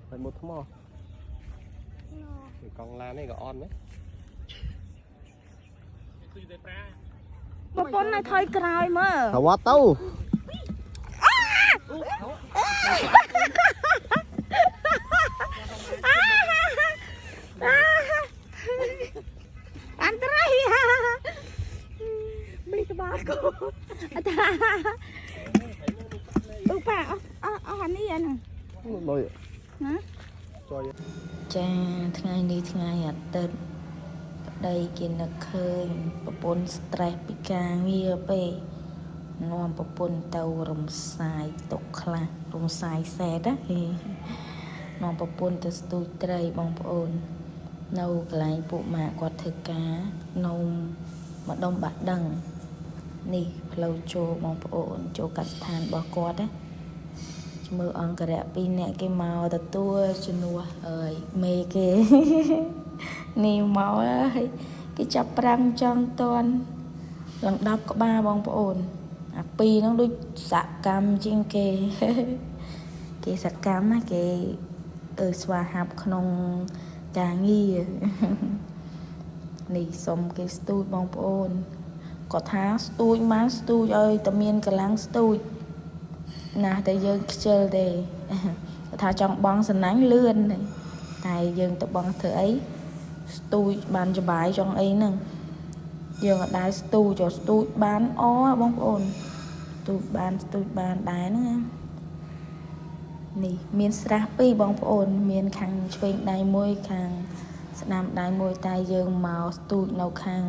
Phải một thmò. Còn là này có on đấy. Một con này thôi cài mà. Thảo quá tâu. Anh trai. Bị cái ba cô. Bà, anh đi anh. Rồi. Hả? Chaថ្ងៃនេះថ្ងៃអាទិត្យប្តីគេនឹកឃើញប្រពន្ធ stress ពីការងារពេកនាំប្រពន្ធទៅរំសាយទុកខ្លះរំសាយសែតណានាំប្រពន្ធទៅស្ទូចត្រីបងប្អូននៅកន្លែងពួកម៉ាក់គាត់ធ្វើការនៅម្ដុំបាក់ដឹងនេះផ្លូវចូលបងប្អូនចូលកាត់ស្ថានរបស់គាត់ណាមើលអង្គរៈ2នាក់គេមកទទួលជំនួសអើយមេគេនេះមកហើយគេចាប់ប្រាំងចង់តន់ឡើង10ក្បាលបងប្អូនអាពីរហ្នឹងដូចសកម្មជាងគេគេសកម្មណាគេស្វាហាប់ក្នុងការងារនេះសុំគេស្ទូចបងប្អូនគាត់ថាស្ទូចមកស្ទូចឲ្យតែមានកម្លាំងស្ទូចណាតែយើងខ្ជិលទេថាចង់បងសំណាញ់លឿនតែយើងទៅបងធ្វើអីស្ទូចបានច្បាយចង់អីហ្នឹងយើងអត់ដែរស្ទូចបានអបងប្អូនស្ទូចបានដែរហ្នឹងនេះមានស្រះពីរបងប្អូនមានខាងឆ្វេងដៃមួយខាងស្ដាំដៃមួយតែយើងមកស្ទូចនៅខាង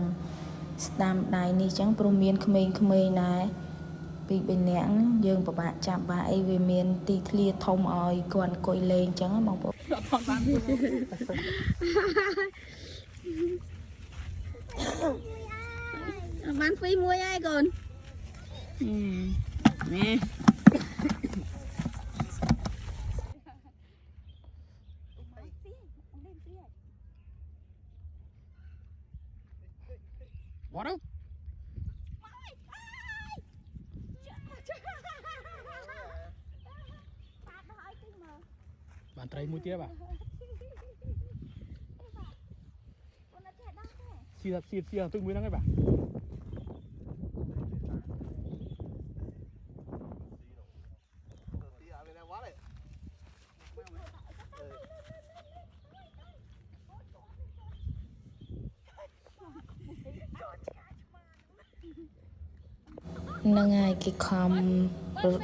ស្ដាំដៃនេះចឹងព្រោះមានក្មេងៗដែរពី3នាក់យើងពិបាកចាប់បាអីវាមានទីធ្លាធំឲ្យគាត់អង្គុយលេងចឹងបងប្អូនបានហ្វីមួយហើយកូននេះWhat up? Bạn trai mua tiếp à? Xì tôi mới đang cái bạn. Nâng ai cái khom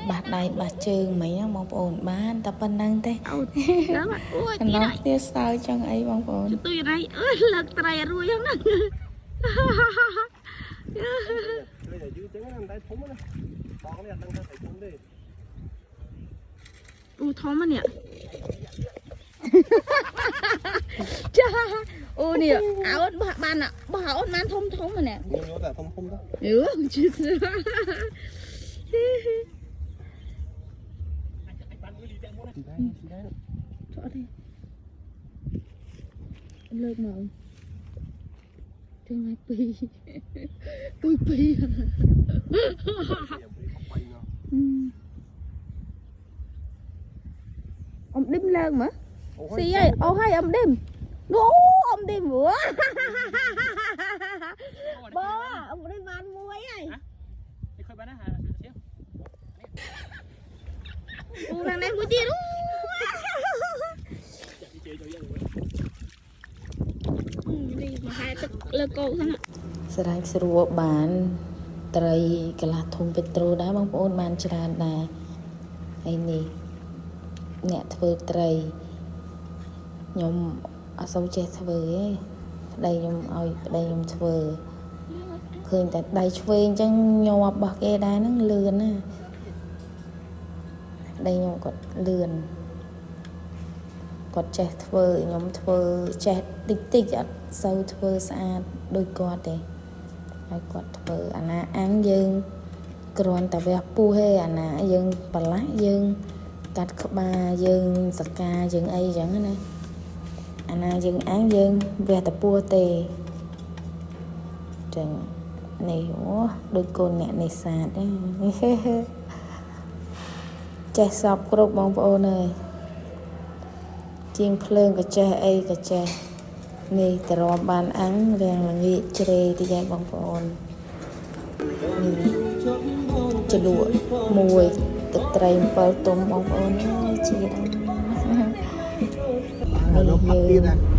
bát đai bát chừng mấyបងប្អូនបានតែប៉ុណ្្នឹងទេអូយទៀតសើចង់អីបងប្អូន tôi đây ơi lật trai ruồi không nè thom á nè cha ô nè áo ban ạ áo ban thom mà nè ừ chứ chỗ đi lợt màu trên mai pi tôi pi ông đêm lợn mà xì ơi ô hay ông đêm ngủ ông đêm vừa bơ ông đi bán muối ấy thằng này muối tiền đi mà hai tức lơ cô thằng ạ ស្រែកស្រួលបានត្រីកន្លះធុងពេត្រូដែរបងប្អូនបានច្រើនដែរហើយនេះអ្នកធ្វើត្រីខ្ញុំអត់សូវចេះធ្វើទេប្តីខ្ញុំឲ្យប្តីខ្ញុំធ្វើឃើញតែដៃឆ្វេងអញ្ចឹងញាប់របស់គេដែរហ្នឹងលឿនណាប្តីខ្ញុំគាត់លឿនគាត់ចេះធ្វើខ្ញុំធ្វើចេះតិចអត់សូវធ្វើស្អាតដូចគាត់ទេហើយគាត់ធ្វើអាណាអាំងយើងគ្រាន់តែវះពុះទេអាណាយើងប្រឡាក់យើងកាត់ក្បាលយើងសកាយើងអីចឹងណាអាណាយើងអាំងយើងវះតែពោះទេចឹងនេះអូដូចកូនអ្នកនេសាទចេះសពគ្រប់បងប្អូនអើយ ជាងភ្លើងក៏ចេះអីក៏ចេះនេះតរំបានអាំងរាំងល្ងាចជ្រេទីយ៉ែបងប្អូននេះចលក់មួយទឹកត្រី7ទុំបងប្អូនជាដល់នេះយើង